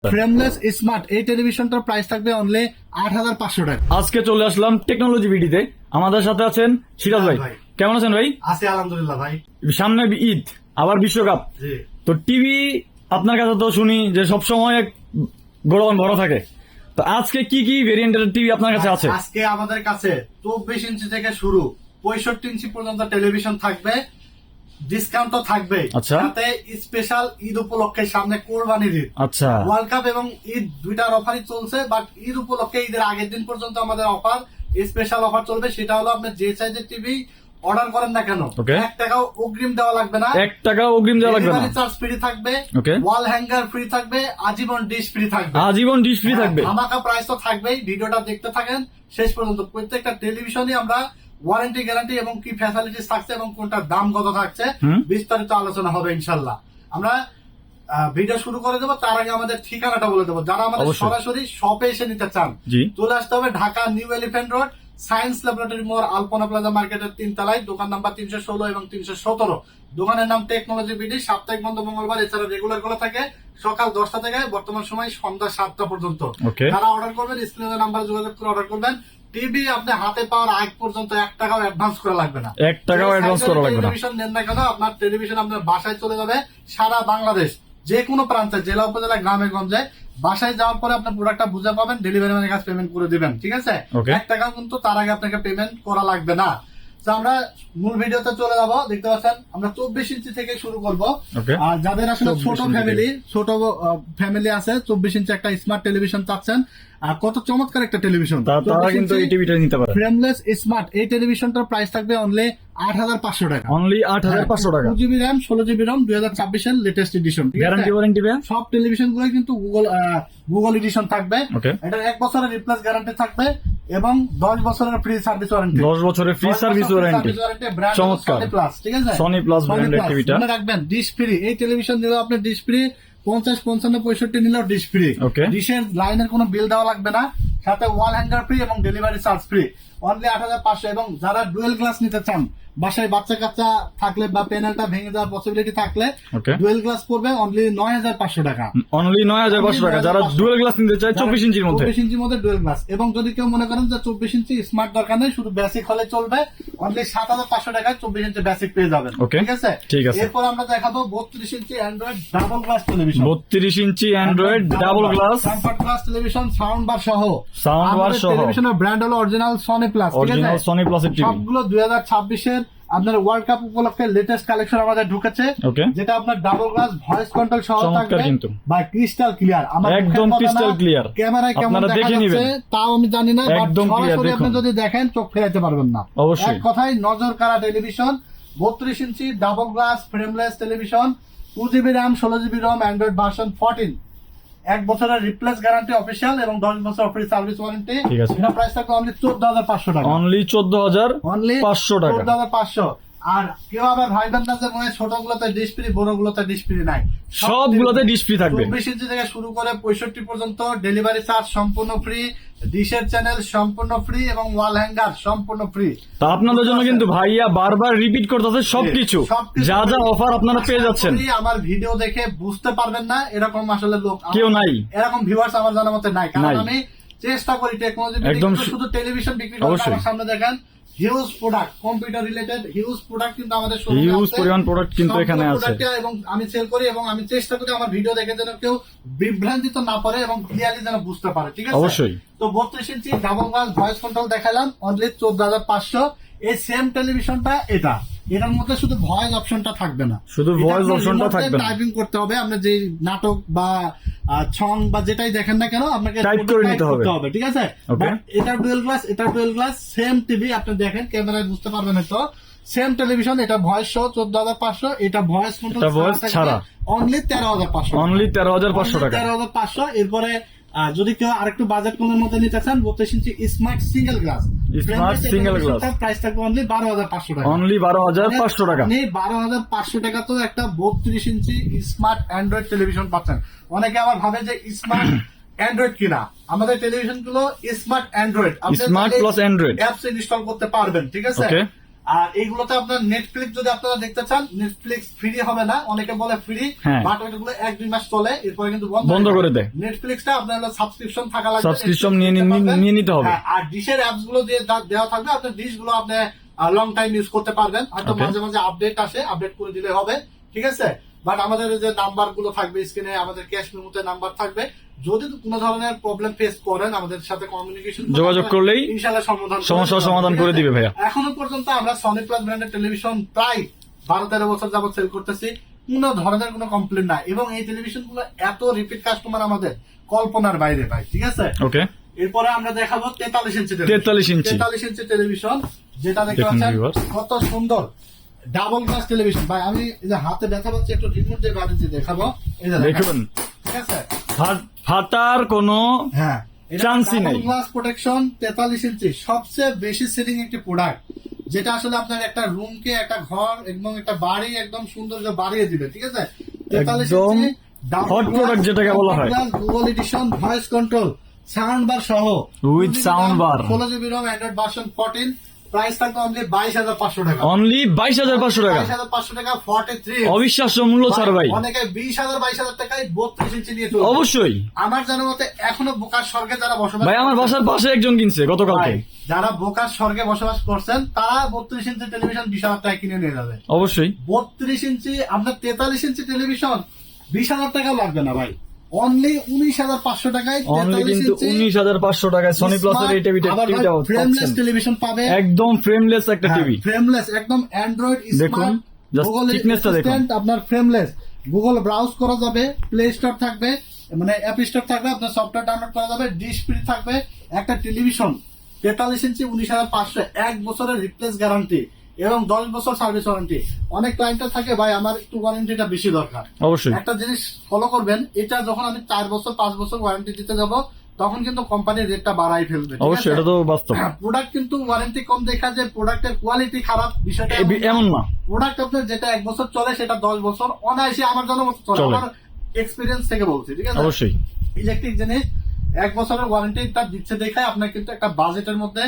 Frameless smart এই টেলিভিশনটার price থাকবে only ৮৫০০ টাকা। আজকে চলে আসলাম টেকনোলজি ভিডিতে। আমাদের সাথে আছেন সিরাজ ভাই। ভাই। কেমন আছেন ভাই? আছি আলহামদুলিল্লাহ ভাই। সামনে ঈদ, আবার বিশ্বকাপ। জি। তো টিভি আপনার কাছে তো শুনি যে সবসময় গোডাউন ভরা থাকে। তো আজকে কি কি ভেরিয়েন্টের টিভি আপনার কাছে আছে? আজকে আমাদের কাছে ২৪ ইঞ্চি থেকে শুরু ৬৫ ইঞ্চি পর্যন্ত টেলিভিশন থাকবে, ডিসকাউন্ট তো থাকবে। আচ্ছা। সাথে স্পেশাল ঈদ উপলক্ষে সামনে কোরবানির ঈদ, আচ্ছা, ওয়ার্ল্ড কাপ এবং ঈদ দুইটার অফারই চলছে। বাট ঈদ উপলক্ষে ঈদের আগের দিন পর্যন্ত আমাদের অফার, স্পেশাল অফার চলবে। সেটা হলো আপনি যে সাইজের টিভি অর্ডার করেন না কেন, Okay. ১ টাকাও অগ্রিম দেওয়া লাগবে না। ১ টাকাও অগ্রিম দেওয়া লাগবে না। ডেলিভারি চার্জ ফ্রি থাকবে, Okay. ওয়াল হ্যাঙ্গার ফ্রি থাকবে, আজীবন ডিশ ফ্রি থাকবে। আজীবন ডিশ ফ্রি থাকবে। ধামাকা প্রাইস তো থাকবেই। ভিডিওটা দেখতে থাকেন শেষ পর্যন্ত। প্রত্যেকটা টেলিভিশনই আমরা ওয়ারেন্টি গ্যারান্টি এবং কি ফ্যাসিলিটিস থাকছে এবং কোনটার দাম কত থাকছে বিস্তারিত আলোচনা হবে ইনশাল্লাহ। আমরা ভিডিও শুরু করে দেবো, তার আগে আমাদের ঠিকানাটা বলে দেবো। যারা আমাদের অবশ্যই। সরাসরি শপে এসে নিতে চান, জি। চলে আসতে হবে Dhaka new elephant road, science laboratory মোড়, আলপনা প্লাজা মার্কেটের ৩ তলায়, দোকান নাম্বার ৩১৬ এবং ৩১৭। দোকানের নাম টেকনোলজি বিডি। সাপ্তাহিক বন্ধ মঙ্গলবার, এছাড়া রেগুলার খোলা থাকে সকাল ১০টা থেকে বর্তমান সময় সন্ধ্যা ৭টা পর্যন্ত। Okay. যারা অর্ডার করবেন স্ক্রিনের নাম্বারে যোগাযোগ করে অর্ডার করবেন। টিভি আপনি হাতে পাওয়ার আগ পর্যন্ত ১ টাকাও অ্যাডভান্স করা লাগবে না। ১ টাকাও যে অ্যাডভান্স সাইজের করা লাগবে না। টেলিভিশন নেন না কেন, আপনার টেলিভিশন আপনার বাসায় চলে যাবে। সারা বাংলাদেশ যে কোনো প্রান্তে, জেলা উপজেলা গ্রামে গঞ্জে, বাসায় যাওয়ার পরে আপনার প্রোডাক্টটা বুঝে পাবেন, ডেলিভারি ম্যানের কাছে পেমেন্ট করে দিবেন। ঠিক আছে? Okay. ১ টাকাও কিন্তু তার আগে আপনাকে পেমেন্ট করা লাগবে না। তো আমরা মূল ভিডিওতে চলে যাবো। দেখতে পাচ্ছেন আমরা ২৪ ইঞ্চি থেকে শুরু করবো। Okay. আর যাদের আসলে 24 ছোট ইঞ্চি ছোট ফ্যামিলি আছে, ২৪ ইঞ্চি একটা স্মার্ট টেলিভিশন চাচ্ছেন, আর কত চমৎকার একটা টেলিভিশন, তারা কিন্তু এই টিভিটা নিতে পারে। ফ্রেমলেস স্মার্ট এই টেলিভিশনটার প্রাইস থাকবে অনলি ৮৫০০ টাকা। অনলি ৮৫০০ টাকা। 2GB RAM 16GB ROM 2026 এর লেটেস্ট এডিশন। গ্যারান্টি ওয়ারেন্টি ভাই? সব টেলিভিশন গুলো কিন্তু গুগল এডিশন থাকবে। Okay. এটা 1 বছরের রিপ্লেস গ্যারান্টি থাকবে এবং 10 বছরের ফ্রি সার্ভিস ওয়ারেন্টি। ১০ বছরের ফ্রি সার্ভিস ওয়ারেন্টি। চমৎকার। সনি প্লাস, ঠিক আছে? সনি প্লাস ব্র্যান্ডের টিভিটা। মনে রাখবেন ডিশ ফ্রি। এই টেলিভিশন নিলেও আপনি ডিশ ফ্রি, ৫০, ৫৫, ৬৫ নিলেও ডিশ ফ্রি। Okay. ডিশের লাইনের কোনো বিল দেওয়া লাগবে না। সাথে ওয়াল হ্যাঙ্গার ফ্রি এবং ডেলিভারি চার্জ ফ্রি। অনলি ৮৫০০। এবং যারা ডুয়েল গ্লাস নিতে চান, বাসায় বাচ্চা কাচ্চা থাকলে বা প্যানেলটা ভেঙে যাওয়ার পসিবিলিটি থাকলে, Okay. ডুয়েল গ্লাস পড়বে অনলি ৯৫০০ টাকা। অনলি ৯৫০০ টাকা। যারা ডুয়াল গ্লাস নিতে চায় ২৪ ইঞ্চির মধ্যে। ২৪ ইঞ্চির মধ্যে ডুয়েল গ্লাস। এবং যদি কেউ মনে করেন যে ২৪ ইঞ্চি স্মার্ট দরকার নেই, শুধু বেসিক হলে চলবে, অনলি ৭৫০০ টাকায় ২৪ ইঞ্চি বেসিক পেয়ে যাবেন। Okay. ঠিক আছে? ঠিক আছে। এরপর আমরা দেখাবো ৩২ inch android double glass television. ৩২ inch android double glass, comfort glass television, sound bar সহ। সাউন্ড বার সহ। টেলিভিশনের ব্র্যান্ড হলো অরিজিনাল সনি প্লাস। ঠিক অরিজিনাল আছে? সনি প্লাসের টিভি। সবগুলো ২০২৬ এর আপনার ওয়ার্ল্ড কাপ উপলক্ষে লেটেস্ট কালেকশন আমাদের ঢুকেছে। Okay. যেটা আপনার ডাবল গ্লাস ভয়েস কন্ট্রোল সহ চমৎকার থাকবে কিন্তু। বা ক্রিস্টাল ক্লিয়ার। একদম crystal clear। ক্যামেরায় কেমন আপনারা দেখা দেখে যাচ্ছে নিবেন। তাও আমি জানি না, বাট একদম clear, সরাসরি আপনি দেখুন। যদি দেখেন চোখ ফেরাইতে পারবেন না। অবশ্যই। এক কথায় নজর কাড়া television. ৩২ inch double glass frameless television, 2GB RAM 16GB ROM, Android version 14, ১ বছরের রিপ্লেস গ্যারান্টি অফিসিয়াল এবং 10 বছর ফ্রি সার্ভিস ওয়ারেন্টি। ঠিক আছে। এটা প্রাইস থাকবে অনলি ১৪৫০০ টাকা। অনলি ১৪৫০০ টাকা। ১৪৫০০। আর কেউ আবার ভাইবেন না যে মনে হয় ছোটগুলোতে ডিশ ফ্রি, বড়গুলোতে ডিশ ফ্রি নাই। সবগুলোতে ডিশ ফ্রি থাকবে। ২৪ ইঞ্চি থেকে শুরু করে ৬৫ পর্যন্ত ডেলিভারি চার্জ সম্পূর্ণ ফ্রি, ডিশের চ্যানেল সম্পূর্ণ ফ্রি এবং ওয়াল হ্যাঙ্গার সম্পূর্ণ ফ্রি। তা আপনাদের জন্য কিন্তু ভাইয়া বারবার রিপিট করতেছে সবকিছু, যা যা অফার আপনারা পেয়ে যাচ্ছেন। আমার ভিডিও দেখে বুঝতে পারবেন না এরকম আসলে লোক কেউ নাই। এরকম ভিউয়ার্স আমার জানার মতে নাই। কারণ নাই। আমি চেষ্টা করি টেকনোলজি একদম শুধু টেলিভিশন বিক্রি করে অবশ্যই। আমার সামনে দেখেন huge product, computer related huge product কিন্তু আমাদের হিউজ পরিমাণ প্রোডাক্ট কিন্তু এখানে আছে। এবং আমি সেল করি এবং আমি চেষ্টা করি আমার ভিডিও দেখে যেন কেউ বিভ্রান্তিত না পারে এবং ক্লিয়ারলি যেন বুঝতে পারে। ঠিক আছে? অবশ্যই। তো ৩২ inch double glass voice control দেখালাম অনলি ১৪৫০০। এই সেম টেলিভিশনটা এটার মধ্যে শুধু ভয়েস অপশনটা থাকবে না, শুধু ভয়েস অপশনটা থাকবে না। টাইপিং করতে হবে। আপনি যে নাটক বা ছং বা যেটাই দেখেন না কেন আপনাকে টাইপ করে নিতে হবে। ঠিক আছে? Okay. এটা ডুয়েল গ্লাস সেম টিভি। আপনি দেখেন ক্যামেরায় বুঝতে পারবেন হয়তো সেম টেলিভিশন। এটা ভয়েস সহ ১৪৫০০। এটা ভয়েস কন্ট্রোল ভয়েস ছাড়া অনলি ১৩৫০০। অনলি ১৩৫০০ টাকা। ১৩৫০০। এরপরে যদি কেউ আরেকটু বাজেট কমের মধ্যে নিতে চান ৩২ inch smart single glass, smart single glass price থাকবে অনলি ১২৫০০ টাকা। অনলি ১২৫০০ টাকা। ১২৫০০ টাকা তো একটা ৩২ ইঞ্চি স্মার্ট অ্যান্ড্রয়েড টেলিভিশন পাচ্ছেন। অনেকে আবার ভাবে যে স্মার্ট অ্যান্ড্রয়েড কিনা, আমাদের টেলিভিশন গুলো smart Android, smart plus Android apps install করতে পারবেন। ঠিক আছে? Okay. আর এইগুলোতে আপনার নেটফ্লিক্স যদি আপনারা দেখতে চান, নেটফ্লিক্স ফ্রি হবে না, অনেকে বলে ফ্রি, হ্যাঁ। বাট ওইগুলো 1-2 মাস চলে, এরপরে কিন্তু বন্ধ করে দেয়। নেটফ্লিক্সটা আপনার সাবস্ক্রিপশন থাকা লাগবে, সাবস্ক্রিপশন নিয়ে নিতে হবে। হ্যাঁ, আর ডিশের অ্যাপস গুলো দিয়ে দেওয়া থাকবে, আপনার ডিশ গুলো আপনি লং টাইম ইউজ করতে পারবেন, হয়তো Okay. মাঝে মাঝে আপডেট আসে, আপডেট করে দিলে হবে, ঠিক আছে। বাট আমাদের যে নাম্বার গুলো থাকবে স্ক্রিনে, আমাদের ক্যাশ মেমোতে নাম্বার থাকবে, যদি কোনো ধরনের প্রবলেম ফেস করেন আমাদের সাথে কমিউনিকেশন যোগাযোগ করলেই ইনশাআল্লাহ সমস্যার সমাধান করে দিবে ভাইয়া। এখনো পর্যন্ত আমরা সনি প্লাস ব্র্যান্ডের টেলিভিশন প্রায় 12-13 বছর যাবত সেল করতেছি, কোনো ধরনের কোনো কমপ্লেন নাই, এবং এই টেলিভিশন গুলো এত রিপিট কাস্টমার আমাদের কল্পনার বাইরে ভাই, ঠিক আছে। ওকে, এরপরে আমরা দেখাবো 43 ইঞ্চি 43 ইঞ্চি 43 ইঞ্চি টেলিভিশন, যেটা দেখতে দেখুন পাচ্ছেন viewers। কত সুন্দর ডাবল গ্লাস টেলিভিশন ভাই। আমি এই যে হাতে ব্যথা পাচ্ছি, একটু রিমোট দিয়ে বাড়িতে দেখাবো, এই যে দেখুন, ঠিক আছে। ফাটার কোনো হ্যাঁ, চান্সই নাই। গ্লাস প্রোটেকশন 43 ইঞ্চি, সবচেয়ে বেশি সেলিং একটি প্রোডাক্ট, যেটা আসলে আপনার একটা রুমকে, একটা ঘর এবং একটা বাড়ি একদম সৌন্দর্য বাড়িয়ে দিবে, ঠিক আছে। 43 একদম ইঞ্চি hot product যেটাকে বলা হয়। Google edition, voice control, sound bar সহ, With sound bar। 16 GB ROM, Android version 14, price থাকবে অনলি 22,500 টাকা। অনলি 22,500 টাকা। 22,500 টাকা 43। অবিশ্বাস্য মূল্য ছাড় ভাই। অনেকে 20,000 22,000 টাকায় 32 ইঞ্চি নিয়ে চলে। অবশ্যই আমার জানার মতে এখনো বোকার স্বর্গে যারা বসবাস ভাই, আমার বাসার পাশে একজন কিনছে গতকালকে। ভাই, যারা বোকার স্বর্গে বসবাস করছেন তারা 32 ইঞ্চি টেলিভিশন 20,000 টাকা কিনে নিয়ে যাবে। অবশ্যই 32 ইঞ্চি, আপনার 43 ইঞ্চি টেলিভিশন 20,000 টাকাও লাগবে না ভাই, অনলি 19,500 টাকায় অনলি 43 কিন্তু ইঞ্চি 19,500 টাকায় সনি প্লাসের এই টিভিটা ফ্রেমলেস টেলিভিশন পাবে, একদম ফ্রেমলেস একটা টিভি। ফ্রেমলেস একদম অ্যান্ড্রয়েড দেখুন, স্মার্ট, just গুগল thickness টা দেখুন। অ্যাসিস্ট্যান্ট, আপনার ফ্রেমলেস, গুগল ব্রাউজ করা যাবে, প্লে স্টোর থাকবে, মানে অ্যাপ স্টোর থাকবে, আপনার সফটওয়্যার ডাউনলোড করা যাবে, ডিশ ফ্রি থাকবে, একটা টেলিভিশন 43 ইঞ্চি 19,500, 1 বছরের রিপ্লেস গ্যারান্টি এবং 10 বছর সার্ভিস ওয়ারেন্টি। অনেক ক্লায়েন্টের থাকে ভাই আমার একটু ওয়ারেন্টিটা বেশি দরকার, অবশ্যই একটা জিনিস ফলো করবেন, এটা যখন আমি 4 বছর 5 বছর ওয়ারেন্টি দিতে যাব তখন কিন্তু কোম্পানির রেটটা বাড়াই ফেলবে, ঠিক অবশ্যই, আছে? এটা তো বাস্তব। প্রোডাক্ট কিন্তু ওয়ারেন্টি কম দেখা যায়, প্রোডাক্টের কোয়ালিটি খারাপ, বিষয়টা এমন না। প্রোডাক্ট আপনার যেটা 1 বছর চলে সেটা 10 বছর অনায়াসে আমার জন্য মতো চলে, চলে। আমার এক্সপিরিয়েন্স থেকে বলছি, ঠিক আছে। অবশ্যই ইলেকট্রিক জিনিস 1 বছরের ওয়ারেন্টিটা দিচ্ছে দেখায় আপনার কিন্তু একটা বাজেটের মধ্যে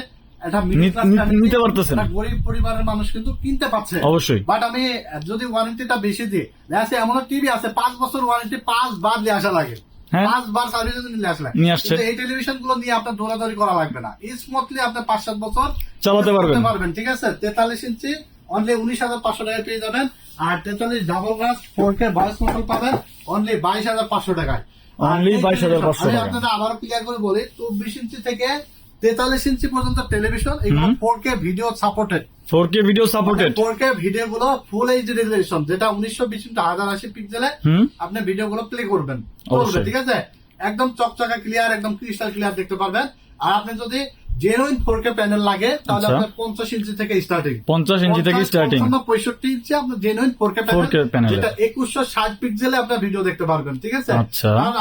একটা মিডল ক্লাস নিতে পারতেছেন। গরিব পরিবারের মানুষ কিন্তু কিনতে পারছে, অবশ্যই। বাট আমি যদি ওয়ারেন্টিটা বেশি দিই, দেখা এমন টিভি আছে 5 বছর ওয়ারেন্টি 5 বার নিয়ে আসা লাগে, হ্যাঁ। 5 বার সার্ভিস নিয়ে আসলে, নিয়ে আসছে। কিন্তু এই টেলিভিশন গুলো নিয়ে আপনার দৌড়াদৌড়ি করা লাগবে না, স্মুথলি আপনার 5-7 বছর চালাতে পারবেন, ঠিক আছে। 43 ইঞ্চি অনলি 19,500 টাকায় পেয়ে যাবেন, আর 43 double glass 4K voice control পাবেন অনলি 22,500 টাকায়। Only 22,500 আমি টাকা। আপনাদের আবারও ক্লিয়ার করে বলি, 24 ইঞ্চি থেকে 43 ইঞ্চি পর্যন্ত টেলিভিশন, এগুলো 4K video supported, 4K video supported. 4K video গুলো ফুল এইচডি রেজলিউশন, যেটা 1920x1080 পিক্সেলে আপনি ভিডিও গুলো প্লে করবেন, অবশ্যই। ঠিক আছে। একদম চকচকা ক্লিয়ার, একদম ক্রিস্টাল ক্লিয়ার দেখতে পারবেন। আর আপনি যদি জেনুইন 4K প্যানেল লাগে তাহলে আচ্ছা। আপনার 50 ইঞ্চি থেকে স্টার্টিং, 50 ইঞ্চি থেকে স্টার্টিং। 65 ইঞ্চি আপনার জেনুইন 4K 4K প্যানেল, যেটা 2160 পিক্সেলে আপনার ভিডিও দেখতে পারবেন, ঠিক আছে। আচ্ছা। কারণ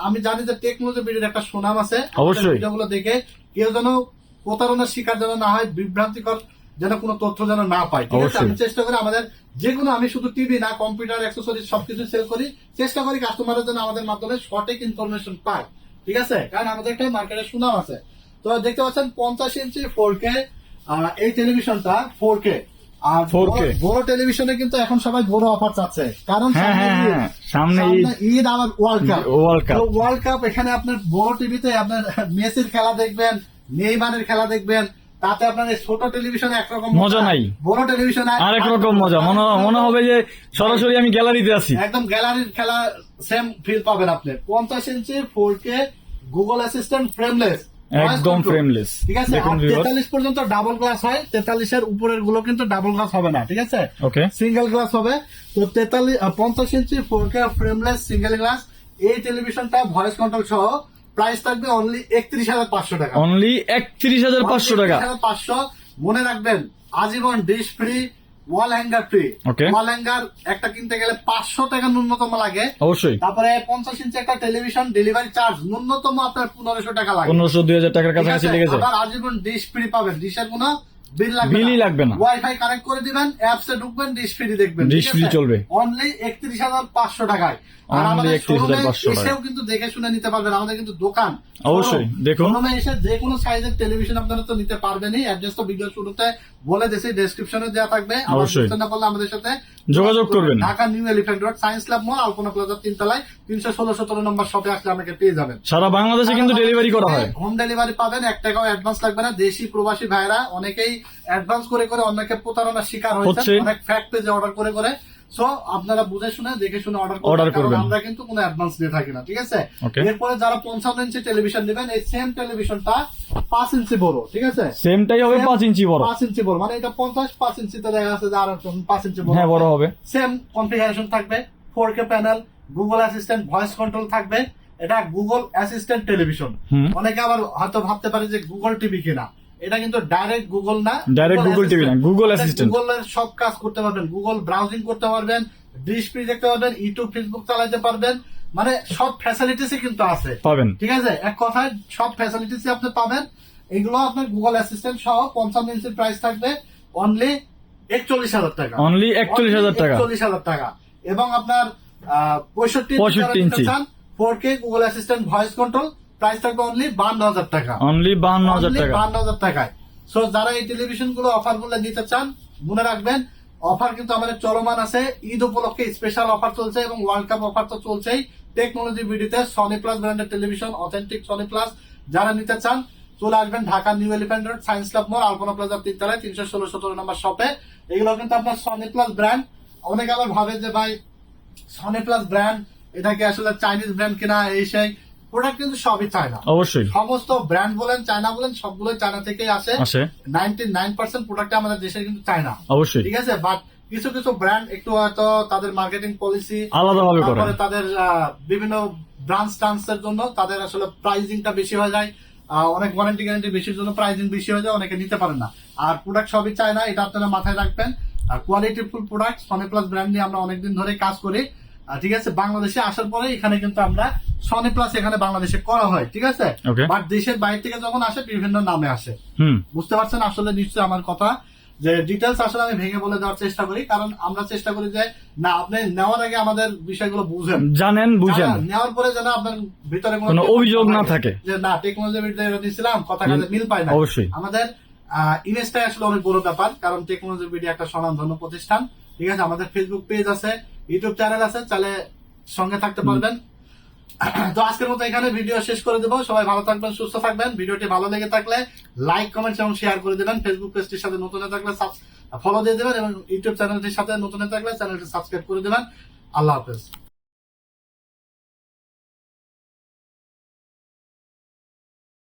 আমি জানি যে টেকনোলজি ভিডিওর একটা সুনাম আছে, অবশ্যই। ভিডিওগুলো দেখে কেউ যেন প্রতারণার শিকার যেন না হয়, বিভ্রান্তিকর যেন কোনো তথ্য যেন না পায়, ঠিক আছে। অবশ্যই। আমি চেষ্টা করি আমাদের যেগুলো, আমি শুধু টিভি না কম্পিউটার অ্যাক্সেসরিজ সবকিছু সেল করি, চেষ্টা করি কাস্টমারের জন্য আমাদের মাধ্যমে সঠিক ইনফরমেশন পায়, ঠিক আছে। কারণ আমাদের একটা মার্কেটের সুনাম আছে। তো দেখতে পাচ্ছেন 50 ইঞ্চি 4K এই টেলিভিশনটা 4K, আর 4K বড় টেলিভিশনে কিন্তু এখন সবাই বড় অফার চাচ্ছে, কারণ হ্যাঁ, হ্যাঁ, হ্যাঁ, সামনে ঈদ আবার world cup, world cup. World cup এখানে আপনার বড় টিভিতে আপনার মেসির খেলা দেখবেন, নেইমারের খেলা দেখবেন, তাতে আপনার এই ছোট টেলিভিশনে একরকম মজা নাই, বড় টেলিভিশনে আরেক রকম মজা, মনে হবে যে সরাসরি আমি গ্যালারিতে আছি, একদম গ্যালারির খেলা সেম ফিল পাবেন আপনি। 50 ইঞ্চি 4K গুগল অ্যাসিস্ট্যান্ট ফ্রেমলেস, একদম ফ্রেমলেস, ঠিক আছে। আর 43 পর্যন্ত ডাবল গ্লাস হয়, 43 এর উপরের গুলো কিন্তু ডাবল গ্লাস হবে না, ঠিক আছে, ওকে, সিঙ্গেল গ্লাস হবে। তো 50 ইঞ্চি 4K ফ্রেমলেস সিঙ্গেল গ্লাস এই টেলিভিশনটা ভয়েস কন্ট্রোল সহ প্রাইস থাকবে অনলি 31,500 টাকা, অনলি 31,500 টাকা। 31,500। মনে রাখবেন আজীবন ডিশ ফ্রি, ওয়াল হ্যাঙ্গার ফ্রি, Okay. ওয়াল হ্যাঙ্গার একটা কিনতে গেলে 500 টাকা ন্যূনতম লাগে, অবশ্যই। তারপরে 50 ইঞ্চি একটা টেলিভিশন ডেলিভারি চার্জ ন্যূনতম আপনার 1500 টাকা লাগে, 1500-2000 টাকার ঠিক কাছাকাছি আছে? লেগে যায়। আবার আজীবন ডিশ ফ্রি পাবেন, ডিশের কোনো বিলই লাগবে না। ওয়াইফাই কানেক্ট করে দিবেন, অ্যাপসে ঢুকবেন, ডিশ ফ্রি দেখবেন, ডিশ ফ্রি চলবে। অনলি 31,500 টাকায়। আর Only আমাদের 31,500 শোরুমে টাকা। এসেও কিন্তু দেখে শুনে নিতে পারবেন, আমাদের কিন্তু দোকান অবশ্যই, showroom। দেখুন। শোরুমে এসে যে কোনো সাইজের টেলিভিশন আপনারা তো নিতে পারবেনই। অ্যাড্রেস তো ভিডিও শুরুতে বলে দিয়েছি, ডেসক্রিপশনে দেওয়া থাকবে। আবার অবশ্যই। বুঝতে না পারলে আমাদের সাথে যোগাযোগ করবেন। Dhaka new elephant road science lab mall, Alpana plaza 3 তলায় 316-17 নম্বর শপে আসলে আমাকে পেয়ে যাবেন। সারা বাংলাদেশে কিন্তু ডেলিভারি করা হয়। হোম ডেলিভারি পাবেন, 1 টাকাও অ্যাডভান্স লাগবে না। দেশি প্রবাসী ভাইরা অনেকেই অ্যাডভান্স করে অনেকে প্রতারণার শিকার হয়েছে, হচ্ছে। অনেক ফ্যাক পেজে অর্ডার করে। সো আপনারা বুঝে শুনে দেখে শুনে Order অর্ডার করবেন। করবেন। আমরা কিন্তু কোনো অ্যাডভান্স দিয়ে থাকি না, ঠিক আছে? Okay. এরপরে যারা 55 ইঞ্চি টেলিভিশন নেবেন, এই সেম টেলিভিশনটা 5 ইঞ্চি বড়, ঠিক আছে? সেমটাই হবে 5 ইঞ্চি বড়। 5 ইঞ্চি বড় মানে এটা 50, 5 ইঞ্চিতে দেখা যাচ্ছে যে আরো 5 ইঞ্চি বড়। হ্যাঁ, বড় হবে। সেম কনফিগারেশন থাকবে, 4K panel, Google assistant, voice control থাকবে। এটা গুগল অ্যাসিস্ট্যান্ট টেলিভিশন। হুম। অনেকে আবার হয়তো ভাবতে পারে যে গুগল টিভি কিনা, এটা কিন্তু ডাইরেক্ট গুগল না, Direct Google TV না, Google Assistant। গুগলের সব কাজ করতে পারবেন, গুগল ব্রাউজিং করতে পারবেন, ডিশ ফ্রি দেখতে পারবেন, ইউটিউব ফেসবুক চালাতে পারবেন, মানে সব ফ্যাসিলিটিসই কিন্তু আছে, পাবেন। ঠিক আছে? এক কথায় সব ফ্যাসিলিটিস আপনি পাবেন। এগুলো আপনার গুগল অ্যাসিস্ট্যান্ট সহ 55 ইঞ্চির প্রাইস থাকবে অনলি 41,000 টাকা। Only 41,000 টাকা। 41,000 টাকা। এবং আপনার 65 ইঞ্চি। 4K Google assistant voice control price থাকবে অনলি 52,000 টাকা। অনলি 52,000 টাকা। 52,000 টাকায়। সো যারা এই টেলিভিশন গুলো অফার গুলো নিতে চান, মনে রাখবেন অফার কিন্তু আমাদের চলমান আছে। ঈদ উপলক্ষে স্পেশাল অফার চলছে এবং ওয়ার্ল্ড কাপ অফার তো চলছেই। টেকনোলজি ভিডিওতে সনি প্লাস ব্র্যান্ডের টেলিভিশন, অথেন্টিক সনি প্লাস যারা নিতে চান চলে আসবেন Dhaka new elephant road science lab mall, Alpana plaza 3 তলায় 316-17 নম্বর শপে। এগুলো কিন্তু আপনার সনি প্লাস ব্র্যান্ড। অনেকে আবার ভাবে যে ভাই সনি প্লাস ব্র্যান্ড এটা কি আসলে চাইনিজ ব্র্যান্ড কিনা, এই সেই। প্রোডাক্ট কিন্তু সবই চায়না। অবশ্যই সমস্ত ব্র্যান্ড বলেন, চায়না বলেন, সবগুলোই চায়না থেকেই আসে। আসে। 99% প্রোডাক্ট আমাদের দেশের কিন্তু চায়না, অবশ্যই ঠিক আছে? বাট কিছু কিছু ব্র্যান্ড একটু হয়তো তাদের মার্কেটিং পলিসি আলাদাভাবে করে। তারপরে তাদের বিভিন্ন ব্রাঞ্চ টান্সের জন্য তাদের আসলে প্রাইজিংটা বেশি হয়ে যায়। অনেক ওয়ারেন্টি গ্যারান্টি বেশির জন্য প্রাইজিং বেশি হয়ে যায়, অনেকে নিতে পারে না। আর প্রোডাক্ট সবই চায় না, এটা আপনারা মাথায় রাখবেন। আর quality full product Sony plus brand নিয়ে আমরা অনেকদিন ধরে কাজ করি, ঠিক আছে? বাংলাদেশে আসার পরে এখানে কিন্তু আমরা সনি প্লাস এখানে বাংলাদেশে করা হয়, ঠিক আছে? Okay. বাট দেশের বাইরে থেকে যখন আসে বিভিন্ন নামে আসে। হুম। বুঝতে পারছেন আসলে নিশ্চয়ই আমার কথা, যে ডিটেলস আসলে আমি ভেঙে বলে দেওয়ার চেষ্টা করি, কারণ আমরা চেষ্টা করি যে না আপনি নেওয়ার আগে আমাদের বিষয়গুলো বুঝেন, জানেন, বুঝেন, নেওয়ার পরে যেন আপনার ভিতরে কোনো অভিযোগ না থাকে। যে না টেকনোলজি ভিডিও দিয়েছিলাম কথা কাজে মিল পায় না। অবশ্যই। আমাদের ইমেজটাই আসলে অনেক বড় ব্যাপার, কারণ টেকনোলজি ভিডিও একটা স্বনামধন্য প্রতিষ্ঠান, ঠিক আছে? আমাদের ফেসবুক পেজ আছে, ইউটিউব চ্যানেল আছে, চাইলে সঙ্গে থাকতে পারবেন। তো আজকের মতো এখানে ভিডিও শেষ করে দেবো। সবাই ভালো থাকবেন, সুস্থ থাকবেন। ভিডিওটি ভালো লেগে থাকলে লাইক, কমেন্ট এবং শেয়ার করে দেবেন। ফেসবুক পেজটির সাথে নতুন হয়ে থাকলে ফলো দিয়ে দেবেন এবং ইউটিউব চ্যানেলটির সাথে নতুন হয়ে থাকলে চ্যানেলটি সাবস্ক্রাইব করে দেবেন। আল্লাহ হাফেজ।